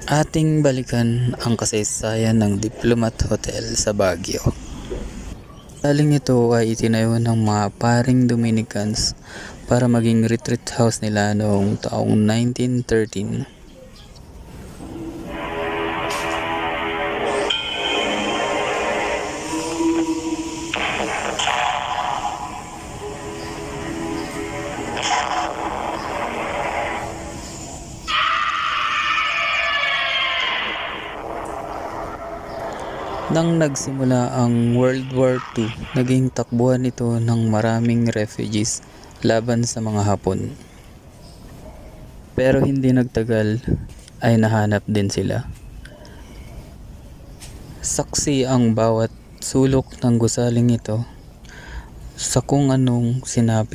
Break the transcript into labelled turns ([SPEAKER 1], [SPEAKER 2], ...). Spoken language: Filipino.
[SPEAKER 1] Ating balikan ang kasaysayan ng Diplomat Hotel sa Baguio. Saling ito ay itinayo ng mga paring Dominicans para maging retreat house nila noong taong 1913. Nang nagsimula ang World War II, naging takbuhan ito ng maraming refugees laban sa mga Hapon. Pero hindi nagtagal ay nahanap din sila. Saksi ang bawat sulok ng gusaling ito sa kung anong sinapit